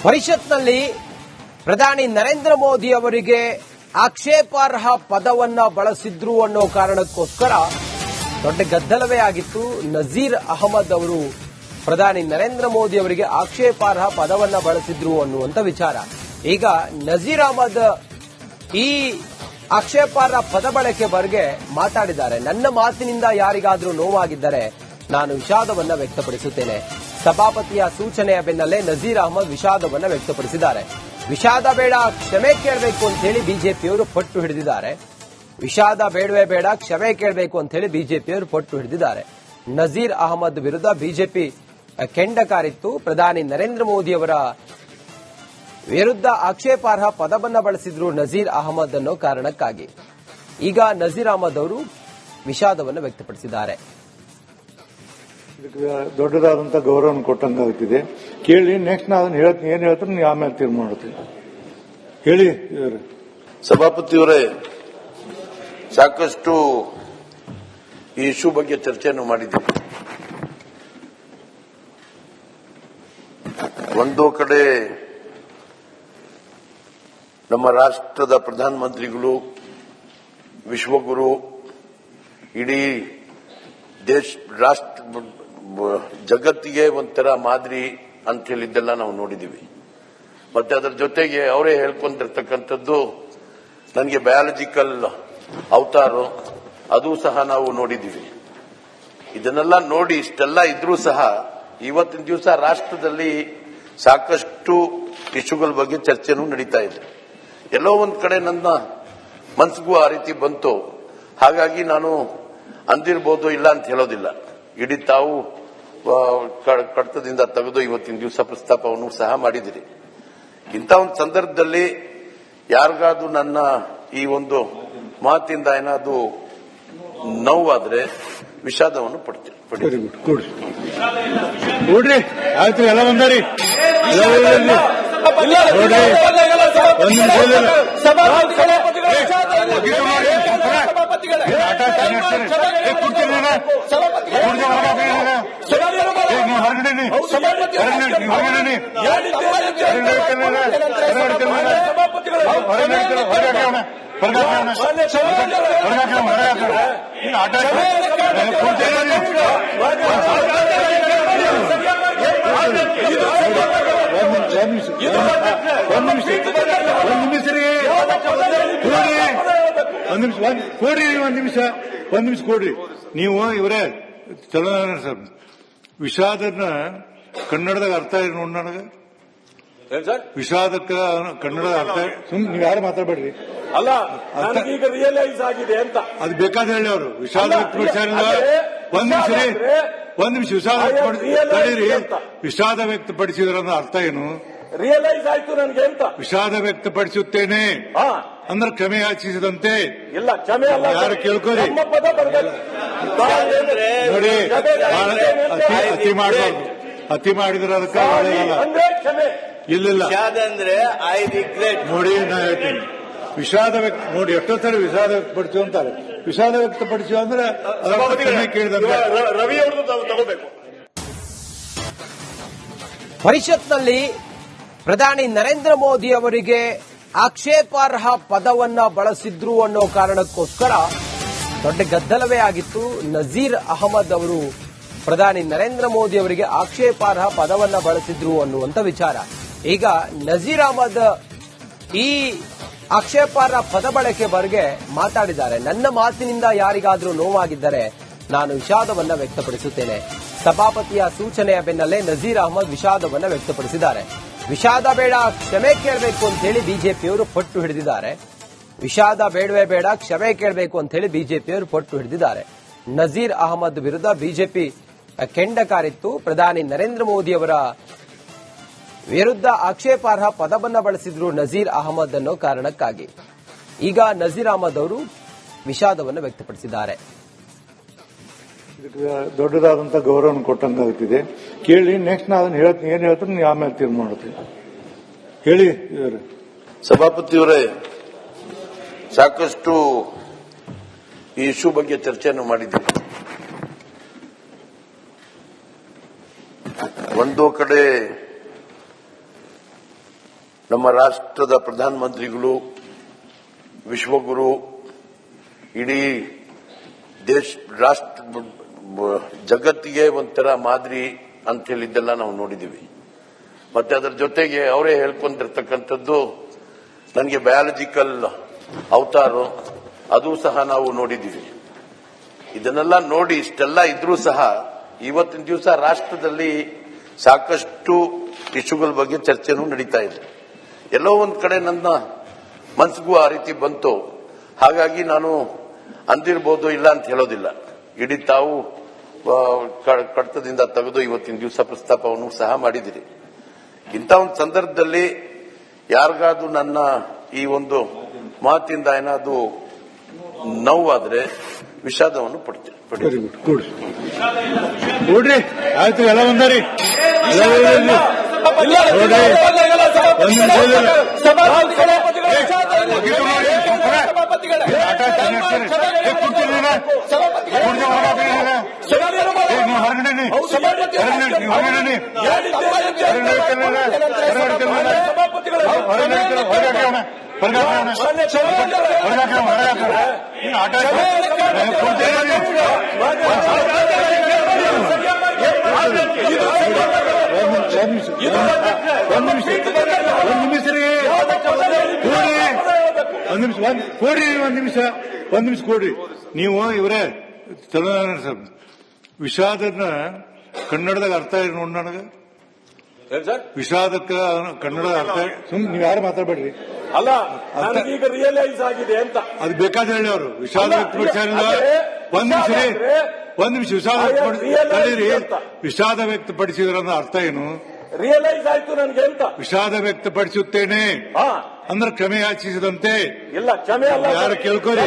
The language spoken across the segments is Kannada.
ಪರಿಷತ್ನಲ್ಲಿ ಪ್ರಧಾನಿ ನರೇಂದ್ರ ಮೋದಿ ಅವರಿಗೆ ಆಕ್ಷೇಪಾರ್ಹ ಪದವನ್ನ ಬಳಸಿದ್ರು ಅನ್ನೋ ಕಾರಣಕ್ಕೋಸ್ಕರ ದೊಡ್ಡ ಗದ್ದಲವೇ ಆಗಿತ್ತು. ನಜೀರ್ ಅಹಮದ್ ಅವರು ಪ್ರಧಾನಿ ನರೇಂದ್ರ ಮೋದಿ ಅವರಿಗೆ ಆಕ್ಷೇಪಾರ್ಹ ಪದವನ್ನ ಬಳಸಿದ್ರು ಅನ್ನುವಂತ ವಿಚಾರ. ಈಗ ನಜೀರ್ ಅಹಮದ್ ಈ ಆಕ್ಷೇಪಾರ್ಹ ಪದ ಬಳಕೆ ಬಗ್ಗೆ ಮಾತಾಡಿದ್ದಾರೆ. ನನ್ನ ಮಾತಿನಿಂದ ಯಾರಿಗಾದ್ರೂ ನೋವಾಗಿದ್ದರೆ ನಾನು ವಿಷಾದವನ್ನ ವ್ಯಕ್ತಪಡಿಸುತ್ತೇನೆ. ಸಭಾಪತಿಯ ಸೂಚನೆಯ ಬೆನ್ನಲ್ಲೇ ನಜೀರ್ ಅಹಮದ್ ವಿಷಾದವನ್ನ ವ್ಯಕ್ತಪಡಿಸಿದ್ದಾರೆ. ವಿಷಾದ ಬೇಡ, ಕ್ಷಮೆ ಕೇಳಬೇಕು ಅಂತ ಹೇಳಿ ಬಿಜೆಪಿಯವರು ಪಟ್ಟು ಹಿಡಿದಿದ್ದಾರೆ. ವಿಷಾದ ಬೇಡವೇ ಬೇಡ, ಕ್ಷಮೆ ಕೇಳಬೇಕು ಅಂತ ಹೇಳಿ ಬಿಜೆಪಿಯವರು ಪಟ್ಟು ಹಿಡಿದಿದ್ದಾರೆ. ನಜೀರ್ ಅಹಮದ್ ವಿರುದ್ಧ ಬಿಜೆಪಿ ಕೆಂಡ ಕಾರಿತ್ತು. ಪ್ರಧಾನಿ ನರೇಂದ್ರ ಮೋದಿ ಅವರ ವಿರುದ್ಧ ಆಕ್ಷೇಪಾರ್ಹ ಪದವನ್ನ ಬಳಸಿದ್ರು ನಜೀರ್ ಅಹಮದ್ ಅನ್ನೋ ಕಾರಣಕ್ಕಾಗಿ. ಈಗ ನಜೀರ್ ಅಹಮದ್ ಅವರು ವಿಷಾದವನ್ನು ವ್ಯಕ್ತಪಡಿಸಿದ್ದಾರೆ. ದೊಡ್ಡದಾದಂತಹ ಗೌರವ ಕೊಟ್ಟಂಗಾಗ್ತಿದೆ. ಕೇಳಿ, ನೆಕ್ಸ್ಟ್ ನಾನು ಹೇಳ್ತೀನಿ, ಏನ್ ಹೇಳ್ತಾರೆ ನೀವು ಆಮೇಲೆ ತೀರ್ಮಾನ ಮಾಡ್ತೀನಿ. ಹೇಳಿ ಸಭಾಪತಿಯವರೇ, ಸಾಕಷ್ಟು ಈ ಇಶ್ಯೂ ಬಗ್ಗೆ ಚರ್ಚೆಯನ್ನು ಮಾಡಿದ್ದೀವಿ. ಒಂದು ಕಡೆ ನಮ್ಮ ರಾಷ್ಟ್ರದ ಪ್ರಧಾನಮಂತ್ರಿಗಳು, ವಿಶ್ವಗುರು, ಇಡೀ ರಾಷ್ಟ್ರ ಜಗತ್ತಿಗೆ ಒಂಥರ ಮಾದರಿ ಅಂತ ಹೇಳಿದ್ದೆಲ್ಲ ನಾವು ನೋಡಿದ್ದೀವಿ. ಮತ್ತೆ ಅದರ ಜೊತೆಗೆ ಅವರೇ ಹೇಳ್ಕೊಂಡಿರ್ತಕ್ಕಂಥದ್ದು ನನಗೆ ಬಯಾಲಜಿಕಲ್ ಅವತಾರು, ಅದು ಸಹ ನಾವು ನೋಡಿದ್ದೀವಿ. ಇದನ್ನೆಲ್ಲ ನೋಡಿ ಇಷ್ಟೆಲ್ಲ ಇದ್ರೂ ಸಹ ಇವತ್ತಿನ ದಿವಸ ರಾಷ್ಟ್ರದಲ್ಲಿ ಸಾಕಷ್ಟು ಇಶ್ಯೂಗಳ ಬಗ್ಗೆ ಚರ್ಚೆನೂ ನಡೀತಾ ಇದೆ. ಎಲ್ಲೋ ಒಂದ್ ಕಡೆ ನನ್ನ ಮನಸ್ಸಿಗೂ ಆ ರೀತಿ ಬಂತು. ಹಾಗಾಗಿ ನಾನು ಅಂದಿರ್ಬೋದು, ಇಲ್ಲ ಅಂತ ಹೇಳೋದಿಲ್ಲ. ಇಡೀ ತಾವು ಕಡತದಿಂದ ತೆಗೆದು ಇವತ್ತಿನ ದಿವಸ ಪ್ರಸ್ತಾಪವನ್ನು ಸಹ ಮಾಡಿದಿರಿ. ಇಂಥ ಒಂದು ಸಂದರ್ಭದಲ್ಲಿ ಯಾರಿಗಾದ್ರೂ ನನ್ನ ಈ ಒಂದು ಮಾತಿಂದ ಏನಾದ್ರೂ ನೋವಾದ್ರೆ ವಿಷಾದವನ್ನು ಪಡ್ತೀನಿ. ನೋಡ್ರಿ, ಆಯ್ತು, ಎಲ್ಲ ಬಂದಾರಿ. ಒಂದ್ ನಿಮಿಷ ಕೊಡ್ರಿ. ನೀವು ಇವರೇ ಚಲೋ ಸರ್, ವಿಷಾದನ ಕನ್ನಡದಾಗ ಅರ್ಥ ಏನು ನೋಡಿ ನನಗೆ. ವಿಷಾದಕ್ಕ ಕನ್ನಡದ ಅರ್ಥ ನೀವು ಯಾರು ಮಾತಾಡ್ಬೇಡ್ರಿ. ಅಲ್ಲ, ಈಗ ರಿಯಲೈಸ್ ಆಗಿದೆ ಅಂತ ಅದು ಬೇಕಾದ್ರೆ ಹೇಳಿ. ಅವರು ವಿಷಾದ ವ್ಯಕ್ತಪಡಿಸಿಲ್ಲ. ಒಂದ್ ನಿಮಿಷ ವಿಷಾದ ತಡೀರಿ. ವಿಷಾದ ವ್ಯಕ್ತಪಡಿಸಿದ್ರ ಅರ್ಥ ಏನು? ರಿಯಲೈಸ್ ಆಯ್ತು ನನಗೆ ಅಂತ. ವಿಷಾದ ವ್ಯಕ್ತಪಡಿಸುತ್ತೇನೆ ಅಂದ್ರೆ ಕ್ಷಮೆ ಯಾಚಿಸಿದಂತೆ. ಇಲ್ಲ, ಕ್ಷಮೆ ಅಲ್ಲ, ಯಾರು ಕೇಳ್ಕೋರಿ. ನೋಡಿ, ಅತಿ ಮಾಡಬಾರ್ದು. ಅತಿ ಮಾಡಿದ್ರೆ ಅದಕ್ಕೆ ಇಲ್ಲ. ನೋಡಿ, ನಾ ಹೇಳ್ತೀನಿ, ವಿಷಾದ ನೋಡಿ ಎಷ್ಟೊತ್ತಲ್ಲಿ ವಿಷಾದ ವ್ಯಕ್ತಪಡಿಸು ಅಂತಾರೆ. ವಿಷಾದ ವ್ಯಕ್ತಪಡಿಸು ಅಂದ್ರೆ ಕ್ಷಮೆ ಕೇಳಿದಂತೆ. ರವಿ ಅವ್ರದ್ದು ತಗೋಬೇಕು. ಪರಿಷತ್ನಲ್ಲಿ ಪ್ರಧಾನಿ ನರೇಂದ್ರ ಮೋದಿ ಅವರಿಗೆ ಆಕ್ಷೇಪಾರ್ಹ ಪದವನ್ನ ಬಳಸಿದ್ರು ಅನ್ನೋ ಕಾರಣಕ್ಕೋಸ್ಕರ ದೊಡ್ಡ ಗದ್ದಲವೇ ಆಗಿತ್ತು. ನಜೀರ್ ಅಹಮದ್ ಅವರು ಪ್ರಧಾನಿ ನರೇಂದ್ರ ಮೋದಿ ಅವರಿಗೆ ಆಕ್ಷೇಪಾರ್ಹ ಪದವನ್ನ ಬಳಸಿದ್ರು ಅನ್ನುವಂತ ವಿಚಾರ. ಈಗ ನಜೀರ್ ಅಹಮದ್ ಈ ಆಕ್ಷೇಪಾರ್ಹ ಪದ ಬಳಕೆ ಬಗ್ಗೆ ಮಾತಾಡಿದ್ದಾರೆ. ನನ್ನ ಮಾತಿನಿಂದ ಯಾರಿಗಾದ್ರೂ ನೋವಾಗಿದ್ದರೆ ನಾನು ವಿಷಾದವನ್ನ ವ್ಯಕ್ತಪಡಿಸುತ್ತೇನೆ. ಸಭಾಪತಿಯ ಸೂಚನೆಯ ಬೆನ್ನಲ್ಲೇ ನಜೀರ್ ಅಹಮದ್ ವಿಷಾದವನ್ನ ವ್ಯಕ್ತಪಡಿಸಿದ್ದಾರೆ. ವಿಷಾದ ಬೇಡ, ಕ್ಷಮೆ ಕೇಳಬೇಕು ಅಂತ ಹೇಳಿ ಬಿಜೆಪಿಯವರು ಪಟ್ಟು ಹಿಡಿದಿದ್ದಾರೆ. ವಿಷಾದ ಬೇಡವೇ ಬೇಡ, ಕ್ಷಮೆ ಕೇಳಬೇಕು ಅಂತ ಹೇಳಿ ಬಿಜೆಪಿಯವರು ಪಟ್ಟು ಹಿಡಿದಿದ್ದಾರೆ. ನಜೀರ್ ಅಹಮದ್ ವಿರುದ್ಧ ಬಿಜೆಪಿ ಕೆಂಡ ಕಾರಿತ್ತು. ಪ್ರಧಾನಿ ನರೇಂದ್ರ ಮೋದಿ ಅವರ ವಿರುದ್ಧ ಆಕ್ಷೇಪಾರ್ಹ ಪದವನ್ನ ಬಳಸಿದ್ರು ನಜೀರ್ ಅಹಮದ್ ಅನ್ನೋ ಕಾರಣಕ್ಕಾಗಿ. ಈಗ ನಜೀರ್ ಅಹಮದ್ ಅವರು ವಿಷಾದವನ್ನು ವ್ಯಕ್ತಪಡಿಸಿದ್ದಾರೆ. ದೊಡ್ಡದಾದಂತಹ ಗೌರವ ಕೊಟ್ಟಂಗಾಗ್ತಿದೆ. ಕೇಳಿ, ನೆಕ್ಸ್ಟ್ ನಾನು ಹೇಳ್ತೀನಿ, ಏನ್ ಹೇಳ್ತಾರೆ ನೀವು ಆಮೇಲೆ ತೀರ್ಮಾನ ಮಾಡ್ತೀನಿ. ಹೇಳಿ ಸಭಾಪತಿಯವರೇ, ಸಾಕಷ್ಟು ಈ ಇಶ್ಯೂ ಬಗ್ಗೆ ಚರ್ಚೆಯನ್ನು ಮಾಡಿದ್ದೀವಿ. ಒಂದು ಕಡೆ ನಮ್ಮ ರಾಷ್ಟ್ರದ ಪ್ರಧಾನಮಂತ್ರಿಗಳು, ವಿಶ್ವಗುರು, ಇಡೀ ರಾಷ್ಟ್ರ ಜಗತ್ತಿಗೆ ಒಂಥರ ಮಾದರಿ ಅಂತ ಹೇಳಿದ್ದೆಲ್ಲ ನಾವು ನೋಡಿದ್ದೀವಿ. ಮತ್ತೆ ಅದರ ಜೊತೆಗೆ ಅವರೇ ಹೇಳ್ಕೊಂಡಿರ್ತಕ್ಕಂಥದ್ದು ನನಗೆ ಬಯಾಲಜಿಕಲ್ ಅವತಾರು, ಅದು ಸಹ ನಾವು ನೋಡಿದ್ದೀವಿ. ಇದನ್ನೆಲ್ಲ ನೋಡಿ ಇಷ್ಟೆಲ್ಲ ಇದ್ರೂ ಸಹ ಇವತ್ತಿನ ದಿವಸ ರಾಷ್ಟ್ರದಲ್ಲಿ ಸಾಕಷ್ಟು ಇಶ್ಯೂಗಳ ಬಗ್ಗೆ ಚರ್ಚೆನೂ ನಡೀತಾ ಇದೆ. ಎಲ್ಲೋ ಒಂದ್ ಕಡೆ ನನ್ನ ಮನಸ್ಸಿಗೂ ಆ ರೀತಿ ಬಂತು. ಹಾಗಾಗಿ ನಾನು ಅಂದಿರ್ಬೋದು, ಇಲ್ಲ ಅಂತ ಹೇಳೋದಿಲ್ಲ. ಇಡೀ ತಾವು ಕಡತದಿಂದ ತೆಗೆದು ಇವತ್ತಿನ ದಿವಸ ಪ್ರಸ್ತಾಪವನ್ನು ಸಹ ಮಾಡಿದಿರಿ. ಇಂಥ ಒಂದು ಸಂದರ್ಭದಲ್ಲಿ ಯಾರಿಗಾದ್ರೂ ನನ್ನ ಈ ಒಂದು ಮಾತಿಂದ ಏನಾದ್ರೂ ನೋವಾದ್ರೆ ವಿಷಾದವನ್ನು ಪಡ್ತೀನಿ. ಕೂಡ್ರಿ, ಆಯ್ತು, ಎಲ್ಲ ಒಂದರಿ ಒಂದ್ ನಿಮಿಷ ಕೊಡ್ರಿ. ನೀವು ಇವರೇ ಚಲೋ ಸರ್, ವಿಷಾದನ ಕನ್ನಡದಾಗ ಅರ್ಥ ಇದೆ ನೋಡಿ ನನಗೆ. ವಿಷಾದಕ್ಕ ಕನ್ನಡದ ಅರ್ಥ ನೀವು ಯಾರು ಮಾತಾಡ್ಬೇಡ್ರಿ. ಅಲ್ಲ, ಈಗ ರಿಯಲೈಸ್ ಆಗಿದೆ ಅಂತ ಅದು ಬೇಕಾದ್ರೆ ಹೇಳಿ ಅವರು ವಿಷಾದ ವ್ಯಕ್ತಪಡಿಸಿಲ್ಲ. ಒಂದ್ ನಿಮಿಷ ವಿಷಾದ ವ್ಯಕ್ತಪಡಿಸಿದ್ರ ಅರ್ಥ ಏನು? ರಿಯಲೈಸ್ ಆಯ್ತು ನನಗೆ ಅಂತ. ವಿಷಾದ ವ್ಯಕ್ತಪಡಿಸುತ್ತೇನೆ ಅಂದ್ರೆ ಕ್ಷಮೆ ಯಾಚಿಸಿದಂತೆ. ಇಲ್ಲ, ಕ್ಷಮೆ ಅಲ್ಲ, ಯಾರು ಕೇಳ್ಕೋರಿ.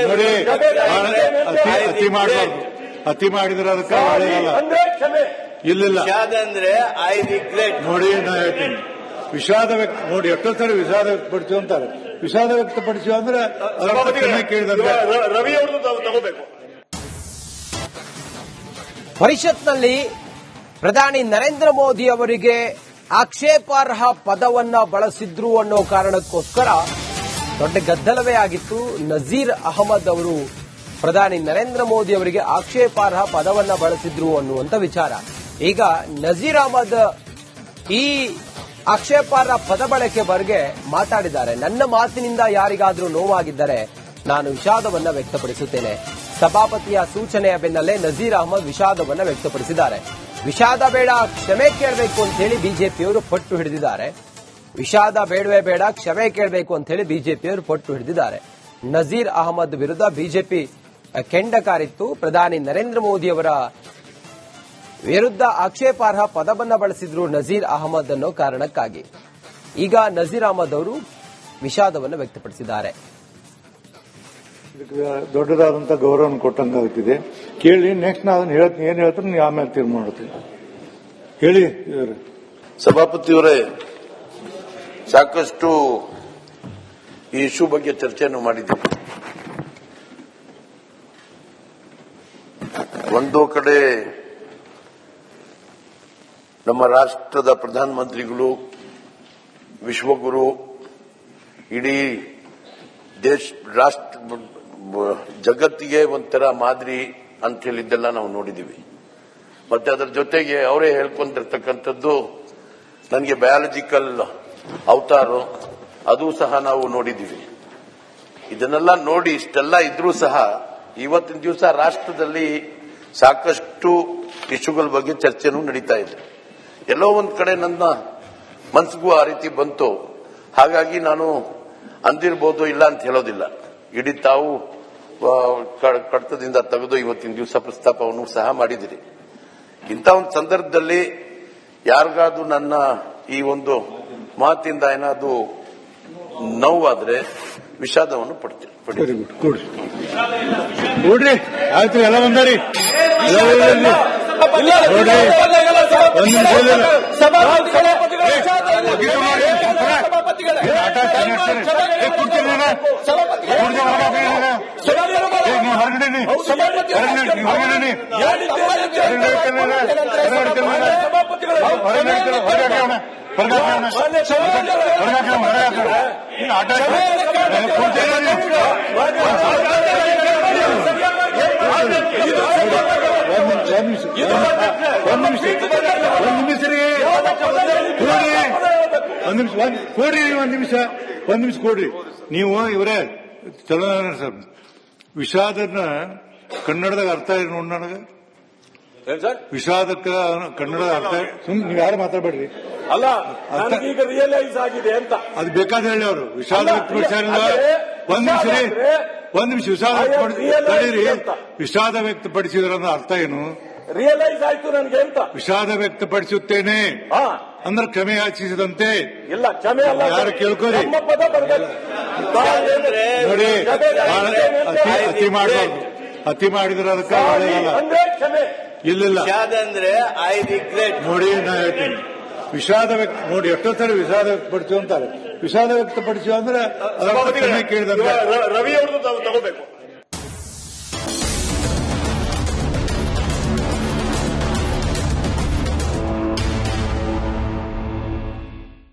ನೋಡಿ, ಅತಿ ಮಾಡಬಾರ್ದು. ಅತಿ ಮಾಡಿದ್ರೆ ಅದಕ್ಕೆ ಒಳ್ಳೆಯಲ್ಲ. ಇಲ್ಲ ಅಂದ್ರೆ ಐ ರಿಗ್ರೆಟ್. ನೋಡಿ, ನಾ ಹೇಳ್ತೀನಿ, ವಿಷಾದ ವ್ಯಕ್ತ ನೋಡಿ ಎಷ್ಟೋ ಸರಿ ವಿಷಾದ ವ್ಯಕ್ತಪಡಿಸಿ ಅಂತಾರೆ. ವಿಷಾದ ವ್ಯಕ್ತಪಡಿಸಿ ಅಂದ್ರೆ ಕ್ಷಮೆ ಕೇಳಿದಂತೆ. ರವಿ ಅವ್ರದ್ದು ತಗೋಬೇಕು. ಪರಿಷತ್ನಲ್ಲಿ ಪ್ರಧಾನಿ ನರೇಂದ್ರ ಮೋದಿ ಅವರಿಗೆ ಆಕ್ಷೇಪಾರ್ಹ ಪದವನ್ನ ಬಳಸಿದ್ರು ಅನ್ನೋ ಕಾರಣಕ್ಕೋಸ್ಕರ ದೊಡ್ಡ ಗದ್ದಲವೇ ಆಗಿತ್ತು. ನಜೀರ್ ಅಹಮದ್ ಅವರು ಪ್ರಧಾನಿ ನರೇಂದ್ರ ಮೋದಿ ಅವರಿಗೆ ಆಕ್ಷೇಪಾರ್ಹ ಪದವನ್ನ ಬಳಸಿದ್ರು ಅನ್ನುವಂತ ವಿಚಾರ. ಈಗ ನಜೀರ್ ಅಹಮದ್ ಈ ಆಕ್ಷೇಪಾರ್ಹ ಪದ ಬಳಕೆ ಬಗ್ಗೆ ಮಾತಾಡಿದ್ದಾರೆ. ನನ್ನ ಮಾತಿನಿಂದ ಯಾರಿಗಾದ್ರೂ ನೋವಾಗಿದ್ದರೆ ನಾನು ವಿಷಾದವನ್ನ ವ್ಯಕ್ತಪಡಿಸುತ್ತೇನೆ. ಸಭಾಪತಿಯ ಸೂಚನೆಯ ಬೆನ್ನಲ್ಲೇ ನಜೀರ್ ಅಹಮದ್ ವಿಷಾದವನ್ನ ವ್ಯಕ್ತಪಡಿಸಿದ್ದಾರೆ. ವಿಷಾದ ಬೇಡ, ಕ್ಷಮೆ ಕೇಳಬೇಕು ಅಂತ ಹೇಳಿ ಬಿಜೆಪಿಯವರು ಪಟ್ಟು ಹಿಡಿದಿದ್ದಾರೆ. ವಿಷಾದ ಬೇಡವೇ ಬೇಡ, ಕ್ಷಮೆ ಕೇಳಬೇಕು ಅಂತ ಹೇಳಿ ಬಿಜೆಪಿಯವರು ಪಟ್ಟು ಹಿಡಿದಿದ್ದಾರೆ. ನಜೀರ್ ಅಹಮದ್ ವಿರುದ್ಧ ಬಿಜೆಪಿ ಕೆಂಡ ಕಾರಿತ್ತು. ಪ್ರಧಾನಿ ನರೇಂದ್ರ ಮೋದಿ ಅವರ ವಿರುದ್ಧ ಆಕ್ಷೇಪಾರ್ಹ ಪದವನ್ನ ಬಳಸಿದ್ರು ನಜೀರ್ ಅಹಮದ್ ಅನ್ನೋ ಕಾರಣಕ್ಕಾಗಿ. ಈಗ ನಜೀರ್ ಅಹಮದ್ ಅವರು ವಿಷಾದವನ್ನು ವ್ಯಕ್ತಪಡಿಸಿದ್ದಾರೆ. ದೊಡ್ಡದಾದಂತ ಗೌರವ ಕೊಟ್ಟಂಗಾಗ್ತಿದೆ. ಕೇಳಿ, ನೆಕ್ಸ್ಟ್ ನಾ ಅದನ್ನ ಹೇಳ್ತೀನಿ. ಏನ್ ಹೇಳ್ತಾರೆ ನೀವು ಆಮೇಲೆ ತೀರ್ಮಾನ ಮಾಡ್ತೀನಿ. ಹೇಳಿ. ಸಭಾಪತಿಯವರೇ, ಸಾಕಷ್ಟು ಈ ಇಶ್ಯೂ ಬಗ್ಗೆ ಚರ್ಚೆಯನ್ನು ಮಾಡಿದ್ದೀವಿ. ಒಂದು ಕಡೆ ನಮ್ಮ ರಾಷ್ಟ್ರದ ಪ್ರಧಾನಮಂತ್ರಿಗಳು, ವಿಶ್ವಗುರು, ಇಡೀ ರಾಷ್ಟ್ರ ಜಗತ್ತಿಗೆ ಒಂಥರ ಮಾದರಿ ಅಂತ ಹೇಳಿದ್ದೆಲ್ಲ ನಾವು ನೋಡಿದ್ದೀವಿ. ಮತ್ತೆ ಅದರ ಜೊತೆಗೆ ಅವರೇ ಹೇಳ್ಕೊಂಡಿರ್ತಕ್ಕಂಥದ್ದು ನನಗೆ ಬಯಾಲಜಿಕಲ್ ಅವತಾರು, ಅದು ಸಹ ನಾವು ನೋಡಿದ್ದೀವಿ. ಇದನ್ನೆಲ್ಲ ನೋಡಿ ಇಷ್ಟೆಲ್ಲ ಇದ್ರೂ ಸಹ ಇವತ್ತಿನ ದಿವಸ ರಾಷ್ಟ್ರದಲ್ಲಿ ಸಾಕಷ್ಟು ಇಶ್ಯೂಗಳ ಬಗ್ಗೆ ಚರ್ಚೆನೂ ನಡೀತಾ ಇದೆ. ಎಲ್ಲೋ ಒಂದ್ ಕಡೆ ನನ್ನ ಮನಸ್ಸಿಗೂ ಆ ರೀತಿ ಬಂತು. ಹಾಗಾಗಿ ನಾನು ಅಂದಿರ್ಬೋದು, ಇಲ್ಲ ಅಂತ ಹೇಳೋದಿಲ್ಲ. ಇಡೀ ತಾವು ಕಡತದಿಂದ ತೆಗೆದು ಇವತ್ತಿನ ದಿವಸ ಪ್ರಸ್ತಾಪವನ್ನು ಸಹ ಮಾಡಿದಿರಿ. ಇಂಥ ಒಂದು ಸಂದರ್ಭದಲ್ಲಿ ಯಾರಿಗಾದ್ರೂ ನನ್ನ ಈ ಒಂದು ಮಾತಿಂದ ಏನಾದ್ರೂ ನೋವಾದ್ರೆ ವಿಷಾದವನ್ನು ಪಡ್ತೀನಿ. ಕೂಡ್ರಿ, ಆಯ್ತು, ಎಲ್ಲ ಒಂದರಿ ಒಂದ್ ನಿಮಿಷ ಕೊಡ್ರಿ. ನೀವು ಇವರೇ ಚಲೋ ಸರ್, ವಿಷಾದನ ಕನ್ನಡದಾಗ ಅರ್ಥ ಏನು ನೋಡಿ ನನಗೆ. ವಿಷಾದಕ್ಕ ಕನ್ನಡದ ಅರ್ಥ ನೀವು ಯಾರು ಮಾತಾಡ್ಬೇಡ್ರಿ. ಅಲ್ಲ, ನನಗೀಗ ರಿಯಲೈಸ್ ಆಗಿದೆ ಅಂತ. ಅದು ಬೇಕಾದ್ರೆ ಹೇಳಿ ಅವರು ವಿಷಾದ ವ್ಯಕ್ತಪಡಿಸಿಲ್ಲ. ಒಂದ್ ನಿಮಿಷ ವಿಷಾದ ವಿಷಾದ ವ್ಯಕ್ತಪಡಿಸಿದ್ರ ಅರ್ಥ ಏನು? ರಿಯಲೈಸ್ ಆಯ್ತು ನನಗೆ ಅಂತ. ವಿಷಾದ ವ್ಯಕ್ತಪಡಿಸುತ್ತೇನೆ ಅಂದ್ರೆ ಕ್ಷಮೆ ಯಾಚಿಸಿದಂತೆ. ಇಲ್ಲ, ಕ್ಷಮೆ ಅಲ್ಲ, ಯಾರು ಕೇಳ್ಕೋರಿ. ನಮ್ಮ ಪದ ಬರ್ಬೇಕು ನೋಡಿ, ಅತಿ ಮಾಡಬಾರ್ದು. ಅತಿ ಮಾಡಿದ್ರೆ ಅದಕ್ಕೆ ಅಂದ್ರೆ ಕ್ಷಮೆ ಇಲ್ಲ. ವಿಷಾದ ಅಂದ್ರೆ ಐ ರಿಗ್ರೆಟ್. ನೋಡಿ, ನಾ ಹೇಳ್ತೀನಿ, ವಿಷಾದ ವ್ಯಕ್ತ ನೋಡಿ ಎಷ್ಟೋ ಸರಿ ವಿಷಾದ ವ್ಯಕ್ತಪಡಿಸು ಅಂತಾರೆ. ವಿಷಾದ ವ್ಯಕ್ತಪಡಿಸು ಅಂದ್ರೆ ಕ್ಷಮೆ ಕೇಳಿದಂತೆ. ರವಿ ಅವ್ರದ್ದು ತಗೋಬೇಕು.